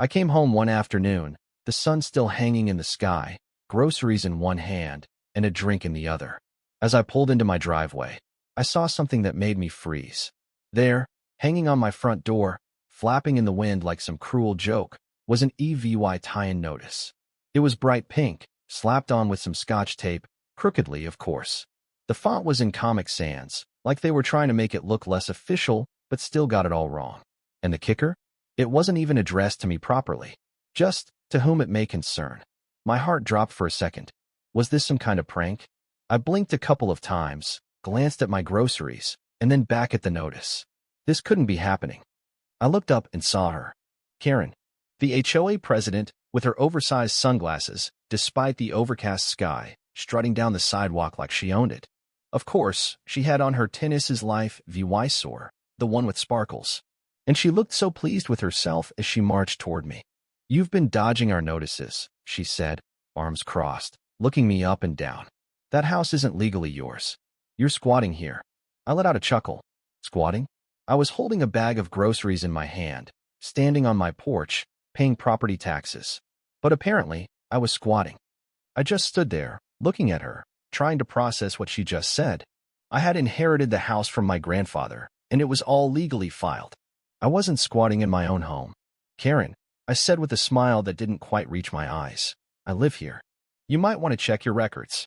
I came home one afternoon, the sun still hanging in the sky, groceries in one hand, and a drink in the other. As I pulled into my driveway, I saw something that made me freeze. There, hanging on my front door, flapping in the wind like some cruel joke, was an EVY tie-in notice. It was bright pink, slapped on with some scotch tape, crookedly, of course. The font was in Comic Sans, like they were trying to make it look less official, but still got it all wrong. And the kicker? It wasn't even addressed to me properly. Just, to whom it may concern. My heart dropped for a second. Was this some kind of prank? I blinked a couple of times, glanced at my groceries, and then back at the notice. This couldn't be happening. I looked up and saw her. Karen, the HOA president, with her oversized sunglasses, despite the overcast sky, strutting down the sidewalk like she owned it. Of course, she had on her Tennis's Life VY sore, the one with sparkles. And she looked so pleased with herself as she marched toward me. "You've been dodging our notices," she said, arms crossed, looking me up and down. "That house isn't legally yours. You're squatting here." I let out a chuckle. Squatting? I was holding a bag of groceries in my hand, standing on my porch, paying property taxes. But apparently, I was squatting. I just stood there, looking at her, trying to process what she just said. I had inherited the house from my grandfather, and it was all legally filed. I wasn't squatting in my own home. "Karen," I said with a smile that didn't quite reach my eyes, "I live here. You might want to check your records."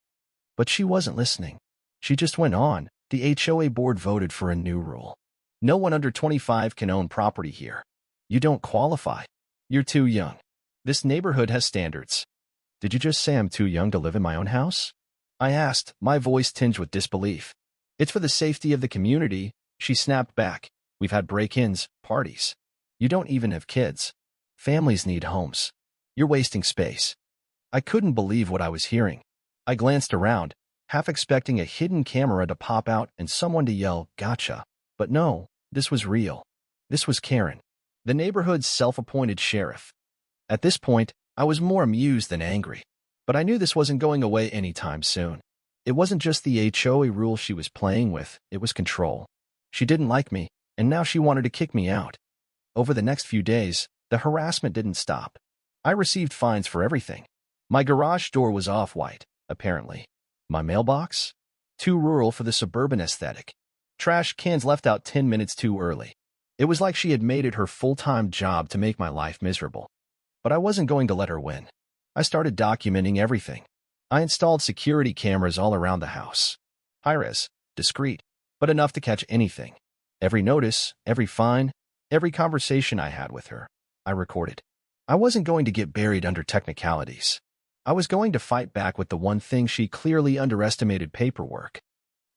But she wasn't listening. She just went on. "The HOA board voted for a new rule. No one under 25 can own property here. You don't qualify. You're too young. This neighborhood has standards." "Did you just say I'm too young to live in my own house?" I asked, my voice tinged with disbelief. "It's for the safety of the community," she snapped back. "We've had break-ins, parties. You don't even have kids. Families need homes. You're wasting space." I couldn't believe what I was hearing. I glanced around, half expecting a hidden camera to pop out and someone to yell, "Gotcha." But no, this was real. This was Karen, the neighborhood's self-appointed sheriff. At this point, I was more amused than angry. But I knew this wasn't going away anytime soon. It wasn't just the HOA rule she was playing with, it was control. She didn't like me, and now she wanted to kick me out. Over the next few days, the harassment didn't stop. I received fines for everything. My garage door was off-white, apparently. My mailbox? Too rural for the suburban aesthetic. Trash cans left out 10 minutes too early. It was like she had made it her full-time job to make my life miserable. But I wasn't going to let her win. I started documenting everything. I installed security cameras all around the house. High-res, discreet, but enough to catch anything. Every notice, every fine, every conversation I had with her, I recorded. I wasn't going to get buried under technicalities. I was going to fight back with the one thing she clearly underestimated: paperwork.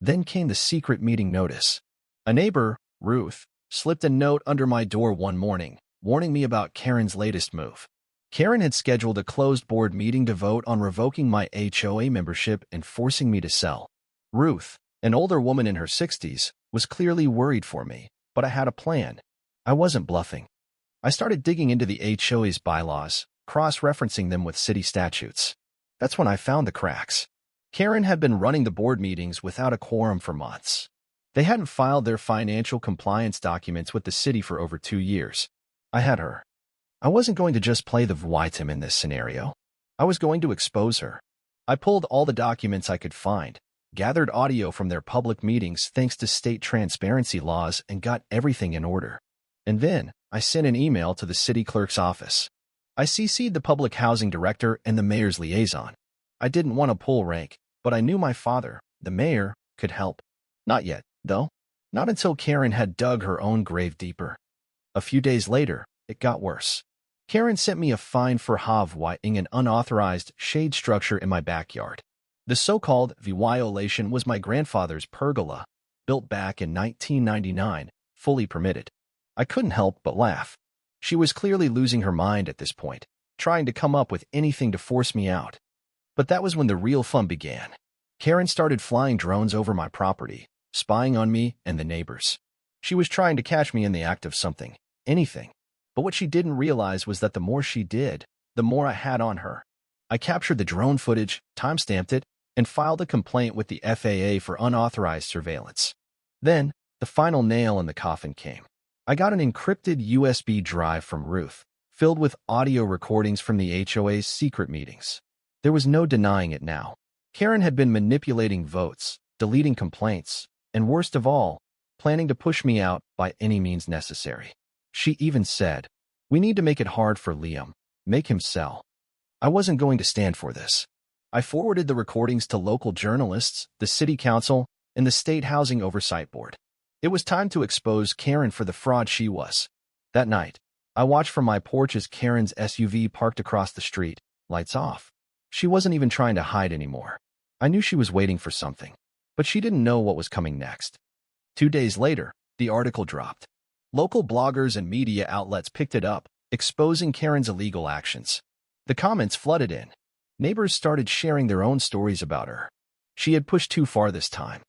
Then came the secret meeting notice. A neighbor, Ruth, slipped a note under my door one morning, warning me about Karen's latest move. Karen had scheduled a closed board meeting to vote on revoking my HOA membership and forcing me to sell. Ruth, an older woman in her 60s, was clearly worried for me, but I had a plan. I wasn't bluffing. I started digging into the HOA's bylaws, cross-referencing them with city statutes. That's when I found the cracks. Karen had been running the board meetings without a quorum for months. They hadn't filed their financial compliance documents with the city for over 2 years. I had her. I wasn't going to just play the victim in this scenario. I was going to expose her. I pulled all the documents I could find, gathered audio from their public meetings thanks to state transparency laws, and got everything in order. And then I sent an email to the city clerk's office. I CC'd the public housing director and the mayor's liaison. I didn't want to pull rank, but I knew my father, the mayor, could help. Not yet, though. Not until Karen had dug her own grave deeper. A few days later, it got worse. Karen sent me a fine for whiting an unauthorized shade structure in my backyard. The so-called violation was my grandfather's pergola, built back in 1999, fully permitted. I couldn't help but laugh. She was clearly losing her mind at this point, trying to come up with anything to force me out. But that was when the real fun began. Karen started flying drones over my property, spying on me and the neighbors. She was trying to catch me in the act of something, anything. But what she didn't realize was that the more she did, the more I had on her. I captured the drone footage, timestamped it, and filed a complaint with the FAA for unauthorized surveillance. Then, the final nail in the coffin came. I got an encrypted USB drive from Ruth, filled with audio recordings from the HOA's secret meetings. There was no denying it now. Karen had been manipulating votes, deleting complaints, and worst of all, planning to push me out by any means necessary. She even said, "We need to make it hard for Liam, make him sell." I wasn't going to stand for this. I forwarded the recordings to local journalists, the city council, and the state housing oversight board. It was time to expose Karen for the fraud she was. That night, I watched from my porch as Karen's SUV parked across the street, lights off. She wasn't even trying to hide anymore. I knew she was waiting for something, but she didn't know what was coming next. 2 days later, the article dropped. Local bloggers and media outlets picked it up, exposing Karen's illegal actions. The comments flooded in. Neighbors started sharing their own stories about her. She had pushed too far this time.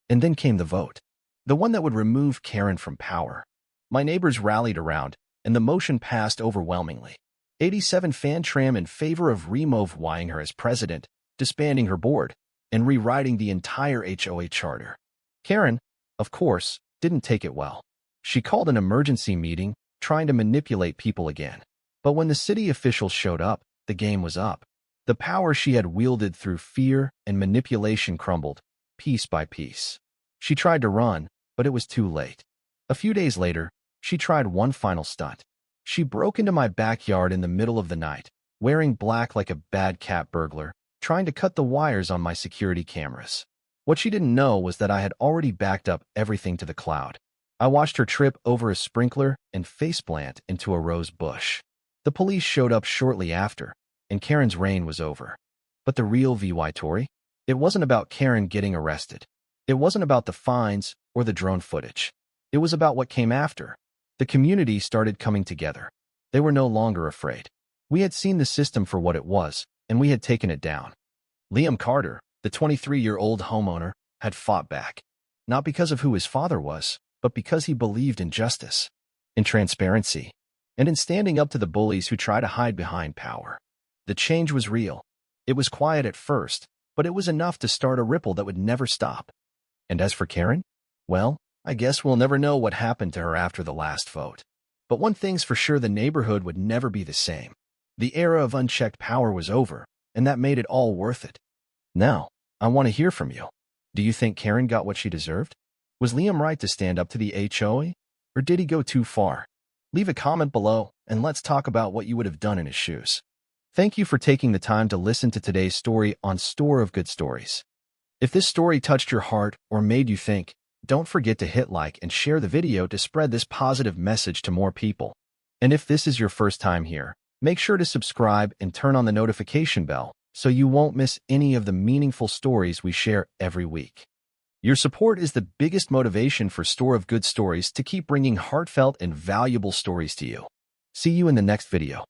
And then came the vote. The one that would remove Karen from power. My neighbors rallied around, and the motion passed overwhelmingly. 87 fan tram in favor of removing her as president, disbanding her board, and rewriting the entire HOA charter. Karen, of course, didn't take it well. She called an emergency meeting, trying to manipulate people again. But when the city officials showed up, the game was up. The power she had wielded through fear and manipulation crumbled, piece by piece. She tried to run, but it was too late. A few days later, she tried one final stunt. She broke into my backyard in the middle of the night, wearing black like a bad cat burglar, trying to cut the wires on my security cameras. What she didn't know was that I had already backed up everything to the cloud. I watched her trip over a sprinkler and faceplant into a rose bush. The police showed up shortly after, and Karen's reign was over. But the real VY Tory? It wasn't about Karen getting arrested. It wasn't about the fines or the drone footage. It was about what came after. The community started coming together. They were no longer afraid. We had seen the system for what it was, and we had taken it down. Liam Carter, the 23-year-old homeowner, had fought back. Not because of who his father was, but because he believed in justice, in transparency, and in standing up to the bullies who try to hide behind power. The change was real. It was quiet at first, but it was enough to start a ripple that would never stop. And as for Karen? Well, I guess we'll never know what happened to her after the last vote. But one thing's for sure, the neighborhood would never be the same. The era of unchecked power was over, and that made it all worth it. Now, I want to hear from you. Do you think Karen got what she deserved? Was Liam right to stand up to the HOA, or did he go too far? Leave a comment below, and let's talk about what you would have done in his shoes. Thank you for taking the time to listen to today's story on Store of Good Stories. If this story touched your heart or made you think, don't forget to hit like and share the video to spread this positive message to more people. And if this is your first time here, make sure to subscribe and turn on the notification bell so you won't miss any of the meaningful stories we share every week. Your support is the biggest motivation for Store of Good Stories to keep bringing heartfelt and valuable stories to you. See you in the next video.